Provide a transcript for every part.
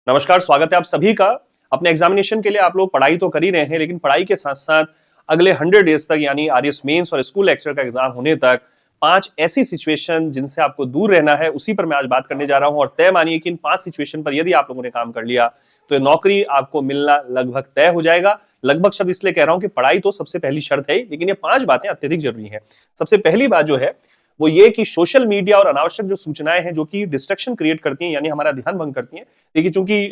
नमस्कार, स्वागत है आप सभी का। अपने एग्जामिनेशन के लिए आप लोग पढ़ाई तो कर ही रहे हैं, लेकिन पढ़ाई के साथ-साथ अगले 100 डेज तक यानी आरएस मेंस और स्कूल लेक्चर का एग्जाम होने तक 5 ऐसी सिचुएशन जिनसे आपको दूर रहना है, उसी पर मैं आज बात करने जा रहा हूं। और तय मानिए कि इन 5 सिचुएशन पर यदि आप लोगों ने काम कर लिया, तो ये नौकरी आपको मिलना लगभग तय हो जाएगा। लगभग शब्द इसलिए कह रहा हूं कि पढ़ाई तो सबसे पहली शर्त है ही, लेकिन ये 5 बातें अत्यधिक जरूरी हैं। सबसे पहली बात जो है वो ये कि सोशल मीडिया और अनावश्यक जो सूचनाएं हैं जो कि डिस्ट्रक्शन क्रिएट करती हैं, यानी हमारा ध्यान भंग करती हैं। देखिए, चूंकि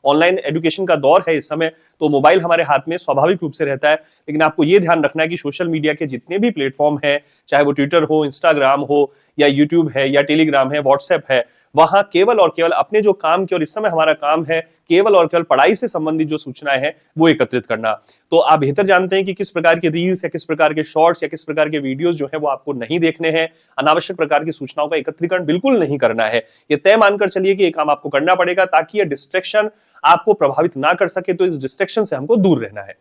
ऑनलाइन एजुकेशन का दौर है इस समय, तो मोबाइल हमारे हाथ में स्वाभाविक रूप से रहता है। लेकिन आपको ये ध्यान रखना है कि सोशल मीडिया के जितने भी प्लेटफॉर्म हैं, चाहे वो ट्विटर हो, इंस्टाग्राम हो, या यूट्यूब है, या टेलीग्राम है, व्हाट्सएप है, वहां केवल और केवल अपने जो काम के, और इस समय हमारा काम है केवल और केवल पढ़ाई से संबंधित जो सूचनाएं हैं वो एकत्रित करना। तो आप बेहतर जानते हैं कि किस प्रकार के रील्स या किस प्रकार के शॉर्ट्स या किस प्रकार के वीडियोस जो है वो आपको नहीं देखने हैं। अनावश्यक प्रकार की सूचनाओं का एकत्रीकरण बिल्कुल नहीं करना है। ये तय मानकर चलिए कि ये काम आपको करना पड़ेगा, ताकि ये डिस्ट्रैक्शन आपको प्रभावित ना कर सके। तो इस डिस्ट्रैक्शन से हमको दूर रहना है।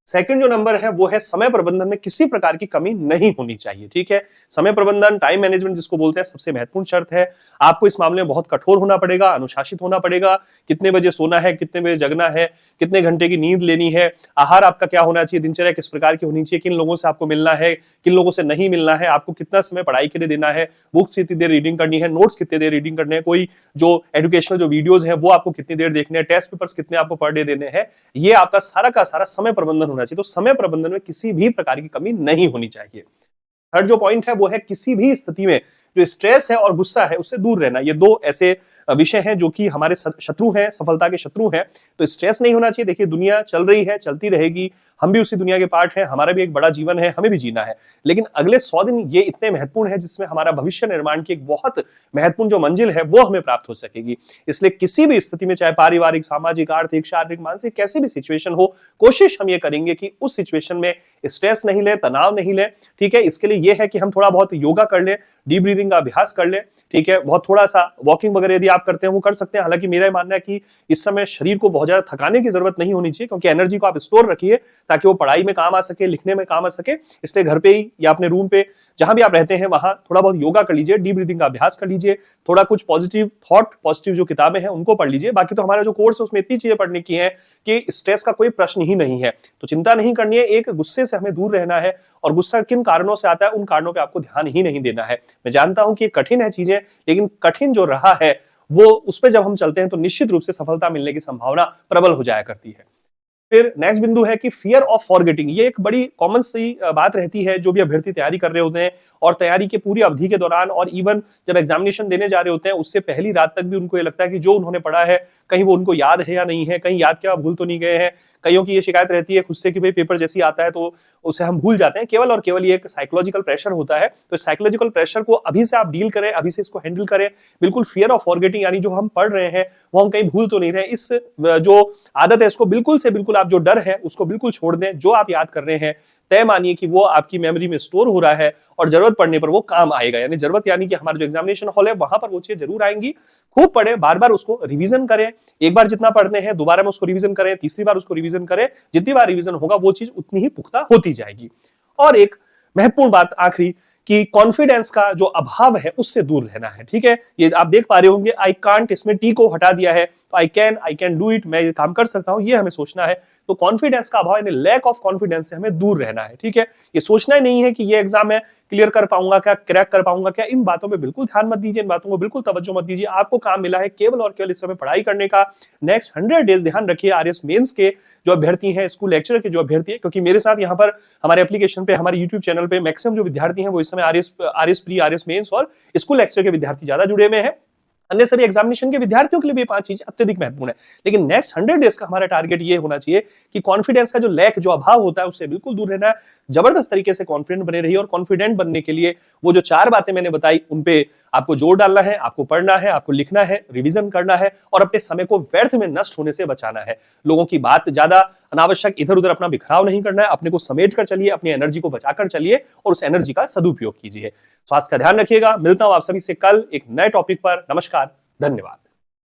सेकंड जो नंबर है वो है समय प्रबंधन में किसी प्रकार की कमी नहीं होनी चाहिए। ठीक है, समय प्रबंधन, टाइम मैनेजमेंट जिसको बोलते हैं, सबसे महत्वपूर्ण शर्त है। आपको इस मामले में बहुत कठोर होना पड़ेगा, अनुशासित होना पड़ेगा। कितने बजे सोना है, कितने बजे जगना है, कितने घंटे की नींद लेनी है, आहार आपका क्या होना चाहिए, दिनचर्या किस प्रकार की होनी चाहिए, किन लोगों से आपको मिलना है, किन लोगों से नहीं मिलना है, आपको कितना समय पढ़ाई के लिए देना है, बुक्स कितनी देर रीडिंग करनी है, नोट्स कितनी देर रीडिंग करने हैं, कोई जो एजुकेशनल जो वीडियोज है वो आपको कितनी देर देखने हैं, टेस्ट पेपर्स कितने आपको पर डे देने हैं। ये आपका सारा का सारा समय प्रबंधन होना चाहिए। तो समय प्रबंधन में किसी भी प्रकार की कमी नहीं होनी चाहिए। थर्ड जो पॉइंट है वो है किसी भी स्थिति में जो स्ट्रेस है और गुस्सा है उससे दूर रहना। ये दो ऐसे विषय हैं जो कि हमारे शत्रु हैं, सफलता के शत्रु हैं। तो स्ट्रेस नहीं होना चाहिए। देखिए, दुनिया चल रही है, चलती रहेगी, हम भी उसी दुनिया के पार्ट हैं, हमारा भी एक बड़ा जीवन है, हमें भी जीना है। लेकिन अगले 100 दिन ये इतने महत्वपूर्ण है जिसमें हमारा भविष्य निर्माण की एक बहुत महत्वपूर्ण जो मंजिल है वो हमें प्राप्त हो सकेगी। इसलिए किसी भी स्थिति में, चाहे पारिवारिक, सामाजिक, आर्थिक, शारीरिक, मानसिक कैसी भी सिचुएशन हो, कोशिश हम ये करेंगे कि उस सिचुएशन में स्ट्रेस नहीं ले, तनाव नहीं ले। ठीक है, इसके लिए यह है कि हम थोड़ा बहुत योगा कर ले, डीप ब्रीदिंग का अभ्यास कर ले। ठीक है, बहुत थोड़ा सा वॉकिंग वगैरह यदि आप करते हैं वो कर सकते हैं। हालांकि मेरा मानना है कि इस समय शरीर को बहुत ज्यादा थकाने की जरूरत नहीं होनी चाहिए, क्योंकि एनर्जी को आप स्टोर रखिए ताकि वो पढ़ाई में काम आ सके, लिखने में काम आ सके। इसलिए घर पे ही या अपने रूम पे जहां भी आप रहते हैं वहां थोड़ा बहुत योगा कर लीजिए, डीप ब्रीदिंग का अभ्यास कर लीजिए, थोड़ा कुछ पॉजिटिव थॉट, पॉजिटिव जो किताबें हैं उनको पढ़ लीजिए। बाकी तो हमारा जो कोर्स है उसमें इतनी चीजें पढ़ने की है कि स्ट्रेस का कोई प्रश्न ही नहीं है। तो चिंता नहीं करनी है, एक गुस्से से हमें दूर रहना है। और गुस्सा किन कारणों से आता है उन कारणों पर आपको ध्यान ही नहीं देना है। मैं जानता हूं कि कठिन है चीजें, लेकिन कठिन जो रहा है वो उस पे जब हम चलते हैं तो निश्चित रूप से सफलता मिलने की संभावना प्रबल हो जाया करती है। फिर नेक्स्ट बिंदु है कि फियर ऑफ फॉरगेटिंग। ये एक बड़ी कॉमन सी बात रहती है जो भी अभ्यर्थी तैयारी कर रहे होते हैं, और तैयारी के पूरी अवधि के दौरान, और इवन जब एग्जामिनेशन देने जा रहे होते हैं उससे पहली रात तक भी उनको ये लगता है कि जो उन्होंने पढ़ा है कहीं वो उनको याद है या नहीं है, कहीं याद क्या भूल तो नहीं गए हैं। कईयों की ये शिकायत रहती है खुद से कि भाई पेपर जैसे ही आता है तो उसे हम भूल जाते हैं। केवल और केवल ये एक साइकोलॉजिकल प्रेशर होता है। तो साइकोलॉजिकल प्रेशर को अभी से आप डील करें, अभी से इसको हैंडल करें। बिल्कुल फियर ऑफ फॉरगेटिंग, यानी जो हम पढ़ रहे हैं वो हम कहीं भूल तो नहीं रहे, इस जो आदत है इसको बिल्कुल से बिल्कुल, आप जो डर है उसको बिल्कुल छोड़ दें। जो आप याद कर रहे हैं तय मानिए कि वो आपकी मेमोरी में स्टोर हो रहा है और जरूरत पड़ने पर वो काम आएगा। यानी जरूरत, यानी कि हमारा जो एग्जामिनेशन हॉल है वहां पर वो चीजें जरूर आएंगी। खूब पढ़ें, बार बार उसको रिवीजन करें। एक बार जितना पढ़ते हैं दोबारा में उसको रिवीजन करें, तीसरी बार उसको रिवीजन करें। जितनी बार रिवीजन होगा वो चीज उतनी ही पुख्ता होती जाएगी। और एक महत्वपूर्ण बात आखिरी, कि कॉन्फिडेंस का जो अभाव है उससे दूर रहना है। ठीक है, ये आप देख पा रहे होंगे आई कांट, इसमें टी को हटा दिया है, तो आई कैन डू इट, मैं ये काम कर सकता हूं, ये हमें सोचना है। तो कॉन्फिडेंस का अभाव यानी लैक ऑफ कॉन्फिडेंस से हमें दूर रहना है। ठीक है, ये सोचना ही नहीं है कि ये एग्जाम है क्लियर कर पाऊंगा क्या, क्रैक कर पाऊंगा क्या। इन बातों पे बिल्कुल ध्यान मत दीजिए, इन बातों को बिल्कुल तवज्जो मत दीजिए। आपको काम मिला है केवल और केवल इस समय पढ़ाई करने का। नेक्स्ट 100 डेज ध्यान रखिए आरएस मेंस के जो अभ्यर्थी हैं, स्कूल लेक्चरर के जो अभ्यर्थी हैं, क्योंकि मेरे साथ यहाँ पर हमारे एप्लीकेशन पे, हमारे यूट्यूब चैनल पे मैक्सिमम जो विद्यार्थी हैं वो इस समय आरएस प्री, आरएस मेंस और स्कूल लेक्चर के विद्यार्थी ज्यादा जुड़े हुए हैं। अन्य सभी एग्जामिनेशन के विद्यार्थियों के लिए भी 5 चीज अत्यधिक महत्वपूर्ण है। लेकिन नेक्स्ट 100 डेज का हमारा टारगेट ये होना चाहिए कि कॉन्फिडेंस का जो लैक, जो अभाव होता है उससे बिल्कुल दूर रहना है। जबरदस्त तरीके से कॉन्फिडेंट बने रहिए, और कॉन्फिडेंट बनने के लिए वो जो 4 बातें मैंने बताई उन पे आपको जोर डालना है। आपको पढ़ना है, आपको लिखना है, रिवीजन करना है, और अपने समय को व्यर्थ में नष्ट होने से बचाना है। लोगों की बात ज्यादा अनावश्यक इधर उधर अपना बिखराव नहीं करना है। अपने को समेट कर चलिए, अपनी एनर्जी को बचाकर चलिए, और उस एनर्जी का सदुपयोग कीजिए। स्वास्थ्य का ध्यान रखिएगा। मिलता हूं आप सभी से कल एक नए टॉपिक पर। नमस्कार, धन्यवाद।